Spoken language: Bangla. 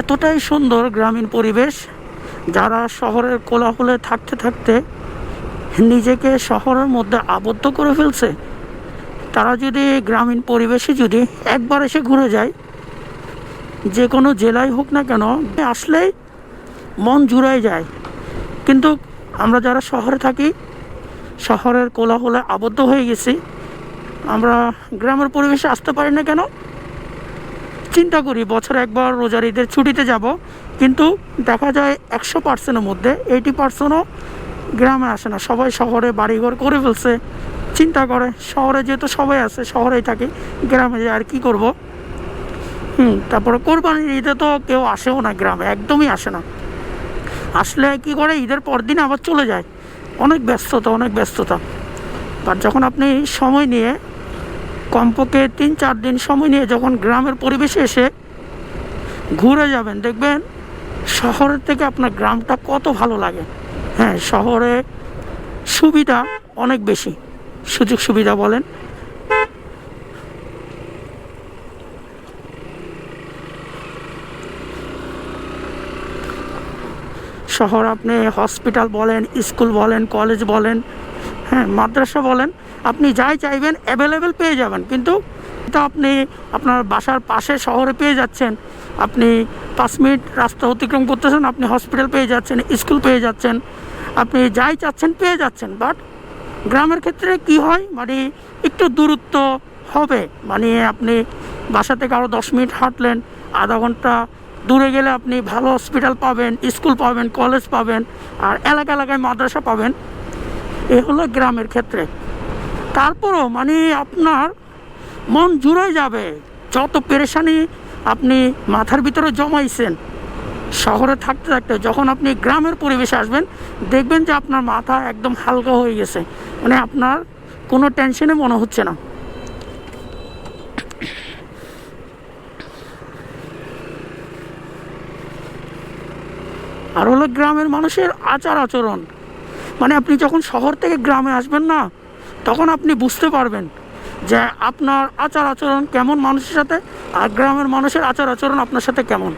এতটাই সুন্দর গ্রামীণ পরিবেশ, যারা শহরের কোলাহলে থাকতে থাকতে নিজেকে শহরের মধ্যে আবদ্ধ করে ফেলছে, তারা যদি গ্রামীণ পরিবেশে যদি একবার এসে ঘুরে যায়, যে কোনো জেলায় হোক না কেন, আসলেই মন জুড়াই যায়। কিন্তু আমরা যারা শহরে থাকি, শহরের কোলাহলে আবদ্ধ হয়ে গেছি, আমরা গ্রামের পরিবেশে আসতে পারি না কেন? চিন্তা করি বছরে একবার রোজার ঈদের ছুটিতে যাব, কিন্তু দেখা যায় 100%-এর মধ্যে 80%ও গ্রামে আসে না। সবাই শহরে বাড়িঘর করে ফেলছে, চিন্তা করে শহরে যেহেতু সবাই আছে, শহরেই থাকি, গ্রামে যায় আর কি করব। তারপরে কোরবানির ঈদে তো কেউ আসেও না গ্রামে, একদমই আসে না। আসলে কি করে, ঈদের পর দিন আবার চলে যায়। অনেক ব্যস্ততা। বাট যখন আপনি সময় নিয়ে, কমপক্ষে 3-4 দিন সময় নিয়ে যখন গ্রামের পরিবেশে এসে ঘুরে যাবেন, দেখবেন শহরের থেকে আপনার গ্রামটা কত ভালো লাগে। হ্যাঁ, শহরে সুবিধা অনেক বেশি, সুযোগ সুবিধা বলেন, শহর আপনি হসপিটাল বলেন, স্কুল বলেন, কলেজ বলেন, হ্যাঁ মাদ্রাসা বলেন, আপনি যাই চাইবেন অ্যাভেলেবেল পেয়ে যাবেন। কিন্তু এটা আপনি আপনার বাসার পাশে শহরে পেয়ে যাচ্ছেন, আপনি 5 মিনিট রাস্তা অতিক্রম করতেছেন, আপনি হসপিটাল পেয়ে যাচ্ছেন, স্কুল পেয়ে যাচ্ছেন, আপনি যাই চাচ্ছেন পেয়ে যাচ্ছেন। বাট গ্রামের ক্ষেত্রে কি হয়, মানে একটু দূরত্ব হবে, মানে আপনি বাসা থেকে আরও 10 মিনিট হাঁটলেন, আধা ঘন্টা দূরে গেলে আপনি ভালো হসপিটাল পাবেন, স্কুল পাবেন, কলেজ পাবেন, আর এলাকায় মাদ্রাসা পাবেন। এ হলো গ্রামের ক্ষেত্রে। তারপরও মানে আপনার মন জুড়ে যাবে, যত পেরেশানি আপনি মাথার ভিতরে জমাইছেন শহরে থাকতে থাকতে, যখন আপনি গ্রামের পরিবেশে আসবেন, দেখবেন যে আপনার মাথা একদম হালকা হয়ে গেছে, মানে আপনার কোনো টেনশনে মনে হচ্ছে না। আর হলো গ্রামের মানুষের আচার আচরণ, মানে আপনি যখন শহর থেকে গ্রামে আসবেন না, তখন আপনি বুঝতে পারবেন যে আপনার আচার আচরণ কেমন মানুষের সাথে, আর গ্রামের মানুষের আচার আচরণ আপনার সাথে কেমন।